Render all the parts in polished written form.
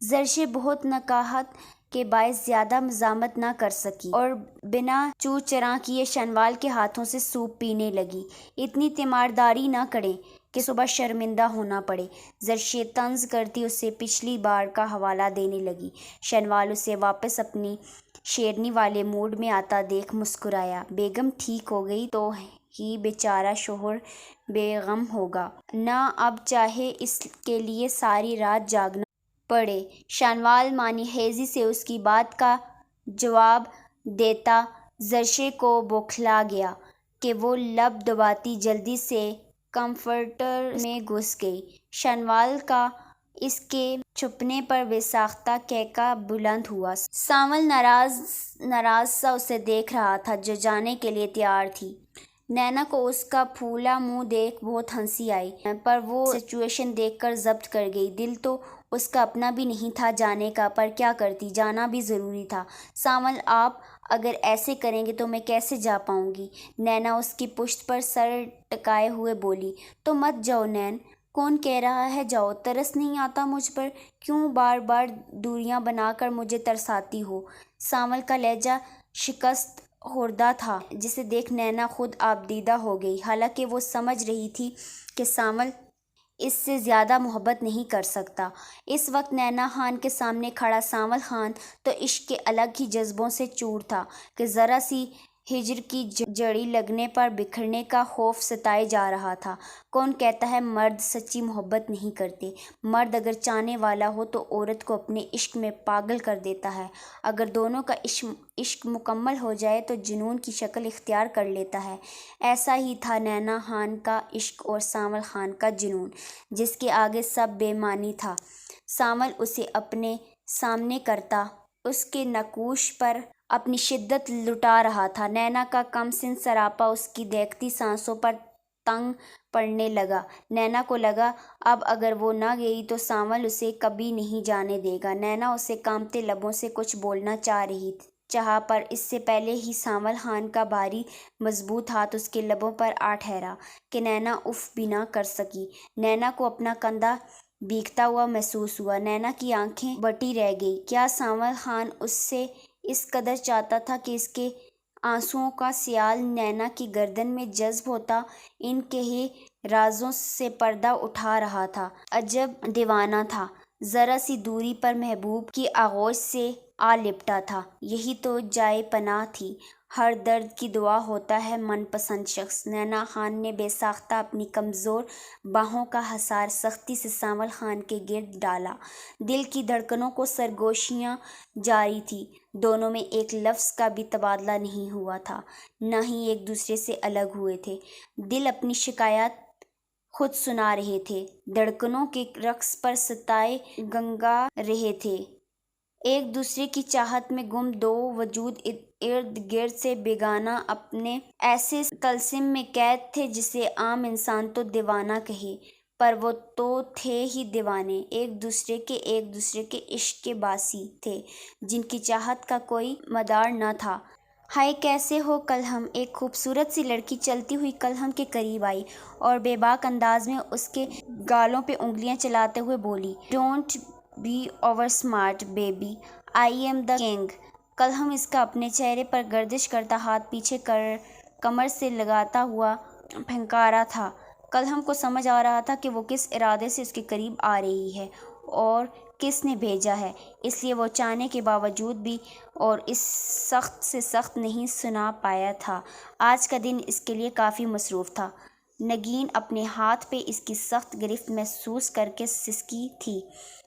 زرشے بہت نکاہت کے باعث زیادہ مزاحمت نہ کر سکی اور بنا چوں چراں کیے شنوال کے ہاتھوں سے سوپ پینے لگی۔ اتنی تیمارداری نہ کریں کہ صبح شرمندہ ہونا پڑے۔ زرشے طنز کرتی اسے پچھلی بار کا حوالہ دینے لگی۔ شنوال اسے واپس اپنی شیرنی والے موڈ میں آتا دیکھ مسکرایا۔ بیگم ٹھیک ہو گئی تو ہی بیچارہ شوہر بے غم ہوگا، نہ اب چاہے اس کے لیے ساری رات جاگنا پڑے۔ شنوال معنی خیزی سے اس کی بات کا جواب دیتا زرشے کو بوکھلا گیا کہ وہ لب دباتی جلدی سے کمفرٹر میں گھس گئی۔ شنوال کا اس کے چھپنے پر بے ساختہ کہکہ بلند ہوا۔ سانول ناراض سا اسے دیکھ رہا تھا جو جانے کے لیے تیار تھی۔ نینا کو اس کا پھولا منہ دیکھ بہت ہنسی آئی، پر وہ سچویشن دیکھ کر ضبط کر گئی۔ دل تو اس کا اپنا بھی نہیں تھا جانے کا، پر کیا کرتی، جانا بھی ضروری تھا۔ سانول آپ اگر ایسے کریں گے تو میں کیسے جا پاؤں گی؟ نینا اس کی پشت پر سر ٹکائے ہوئے بولی۔ تو مت جاؤ نین، کون کہہ رہا ہے جاؤ؟ ترس نہیں آتا مجھ پر؟ کیوں بار بار دوریاں بنا کر مجھے ترساتی ہو؟ سانول کا لہجہ شکست خوردہ تھا جسے دیکھ نینا خود آبدیدہ ہو گئی، حالانکہ وہ سمجھ رہی تھی کہ سانول اس سے زیادہ محبت نہیں کر سکتا۔ اس وقت نینا خان کے سامنے کھڑا سانول خان تو عشق کے الگ ہی جذبوں سے چور تھا کہ ذرا سی ہجر کی جڑی لگنے پر بکھرنے کا خوف ستائے جا رہا تھا۔ کون کہتا ہے مرد سچی محبت نہیں کرتے؟ مرد اگر چاہنے والا ہو تو عورت کو اپنے عشق میں پاگل کر دیتا ہے، اگر دونوں کا عشق مکمل ہو جائے تو جنون کی شکل اختیار کر لیتا ہے۔ ایسا ہی تھا نینا خان کا عشق اور سانول خان کا جنون، جس کے آگے سب بے معنی تھا۔ سانول اسے اپنے سامنے کرتا، اس کے نقوش پر اپنی شدت لٹا رہا تھا۔ نینا کا کم سن سراپا اس کی دیکھتی سانسوں پر تنگ پڑنے لگا۔ نینا کو لگا اب اگر وہ نہ گئی تو سانول اسے کبھی نہیں جانے دے گا۔ نینا اسے کانپتے لبوں سے کچھ بولنا چاہا پر اس سے پہلے ہی سانول خان کا بھاری مضبوط ہاتھ اس کے لبوں پر آ ٹھہرا کہ نینا اف بھی نہ کر سکی۔ نینا کو اپنا کندھا بھیگتا ہوا محسوس ہوا۔ نینا کی آنکھیں بٹی رہ گئیں۔ کیا سانول خان اس سے اس قدر چاہتا تھا کہ اس کے آنسوؤں کا سیال نینا کی گردن میں جذب ہوتا؟ ان کے ہی رازوں سے پردہ اٹھا رہا تھا۔ عجب دیوانہ تھا، ذرا سی دوری پر محبوب کی آغوش سے آ لپٹا تھا۔ یہی تو جائے پناہ تھی۔ ہر درد کی دوا ہوتا ہے من پسند شخص۔ نینا خان نے بے ساختہ اپنی کمزور باہوں کا حصار سختی سے سانول خان کے گرد ڈالا۔ دل کی دھڑکنوں کو سرگوشیاں جاری تھیں۔ دونوں میں ایک لفظ کا بھی تبادلہ نہیں ہوا تھا، نہ ہی ایک دوسرے سے الگ ہوئے تھے۔ دل اپنی شکایات خود سنا رہے تھے، دھڑکنوں کے رقص پر ستائے گنگا رہے تھے۔ ایک دوسرے کی چاہت میں گم دو وجود ارد گرد سے بیگانہ اپنے ایسے طلسم میں قید تھے جسے عام انسان تو دیوانہ کہے، پر وہ تو تھے ہی دیوانے۔ ایک دوسرے کے عشق کے باسی تھے جن کی چاہت کا کوئی مدار نہ تھا۔ ہائے کیسے ہو کلہم؟ ایک خوبصورت سی لڑکی چلتی ہوئی کلہم کے قریب آئی اور بے باک انداز میں اس کے گالوں پہ انگلیاں چلاتے ہوئے بولی، don't be over smart baby, I am the king. کلہم اس کا اپنے چہرے پر گردش کرتا ہاتھ پیچھے کمر سے لگاتا ہوا پھنکارا تھا۔ کلہم کو سمجھ آ رہا تھا کہ وہ کس ارادے سے اس کے قریب آ رہی ہے اور کس نے بھیجا ہے، اس لیے وہ چاہنے کے باوجود بھی اور اس سخت سے سخت نہیں سنا پایا تھا۔ آج کا دن اس کے لیے کافی مصروف تھا۔ نگین اپنے ہاتھ پہ اس کی سخت گرفت محسوس کر کے سسکی تھی۔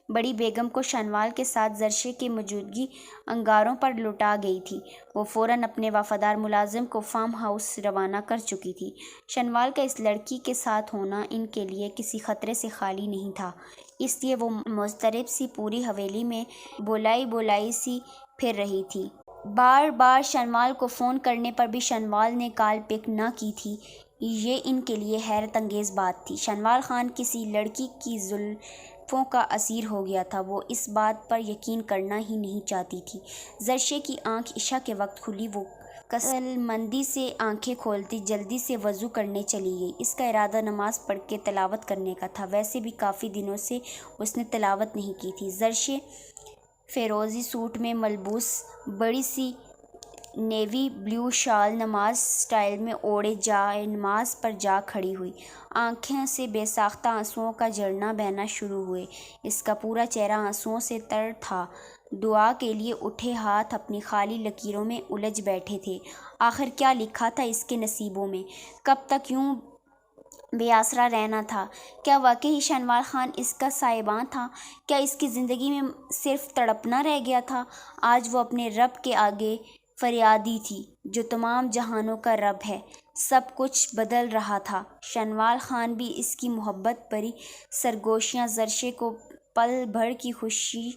بڑی بیگم کو شنوال کے ساتھ زرشے کی موجودگی انگاروں پر لٹا گئی تھی۔ وہ فوراً اپنے وفادار ملازم کو فارم ہاؤس روانہ کر چکی تھی۔ شنوال کا اس لڑکی کے ساتھ ہونا ان کے لیے کسی خطرے سے خالی نہیں تھا، اس لیے وہ مضطرب سی پوری حویلی میں بولائی سی پھر رہی تھی۔ بار بار شنوال کو فون کرنے پر بھی شنوال نے کال پک نہ کی تھی۔ یہ ان کے لیے حیرت انگیز بات تھی۔ شنوال خان کسی لڑکی کی زلفوں کا اسیر ہو گیا تھا، وہ اس بات پر یقین کرنا ہی نہیں چاہتی تھی۔ زرشے کی آنکھ عشاء کے وقت کھلی، وہ کسل مندی سے آنکھیں کھولتی جلدی سے وضو کرنے چلی گئی۔ اس کا ارادہ نماز پڑھ کے تلاوت کرنے کا تھا، ویسے بھی کافی دنوں سے اس نے تلاوت نہیں کی تھی۔ زرشِ فیروزی سوٹ میں ملبوس بڑی سی نیوی بلیو شال نماز سٹائل میں اوڑھے جائے نماز پر جا کھڑی ہوئی۔ آنکھوں سے بے ساختہ آنسوؤں کا جھرنا بہنا شروع ہوئے۔ اس کا پورا چہرہ آنسوؤں سے تر تھا۔ دعا کے لیے اٹھے ہاتھ اپنی خالی لکیروں میں الجھ بیٹھے تھے۔ آخر کیا لکھا تھا اس کے نصیبوں میں؟ کب تک یوں بے آسرا رہنا تھا؟ کیا واقعی شنوال خان اس کا سائبان تھا؟ کیا اس کی زندگی میں صرف تڑپنا رہ گیا تھا؟ آج وہ اپنے رب کے آگے فریادی تھی، جو تمام جہانوں کا رب ہے۔ سب کچھ بدل رہا تھا۔ شنوال خان بھی اس کی محبت بھری سرگوشیاں زرشے کو پل بھر کی خوشی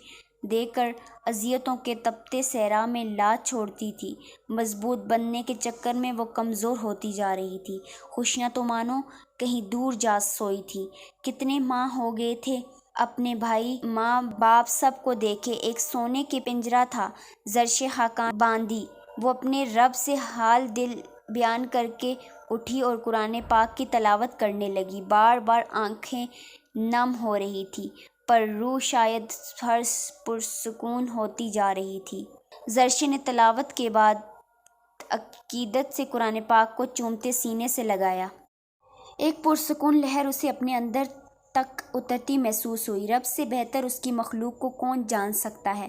دے کر اذیتوں کے تپتے صحرا میں لا چھوڑتی تھی۔ مضبوط بننے کے چکر میں وہ کمزور ہوتی جا رہی تھی۔ خوشیاں تو مانو کہیں دور جا سوئی تھیں۔ کتنے ماہ ہو گئے تھے اپنے بھائی ماں باپ سب کو دیکھے، ایک سونے کے پنجرہ تھا زرشِ خاقان باندھی۔ وہ اپنے رب سے حال دل بیان کر کے اٹھی اور قرآن پاک کی تلاوت کرنے لگی۔ بار بار آنکھیں نم ہو رہی تھیں، پر روح شاید ہر پرسکون ہوتی جا رہی تھی۔ زرشے نے تلاوت کے بعد عقیدت سے قرآن پاک کو چومتے سینے سے لگایا۔ ایک پرسکون لہر اسے اپنے اندر تک اترتی محسوس ہوئی۔ رب سے بہتر اس کی مخلوق کو کون جان سکتا ہے؟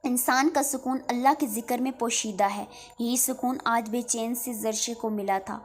انسان کا سکون اللہ کے ذکر میں پوشیدہ ہے۔ یہی سکون آج بے چین سے زرشے کو ملا تھا۔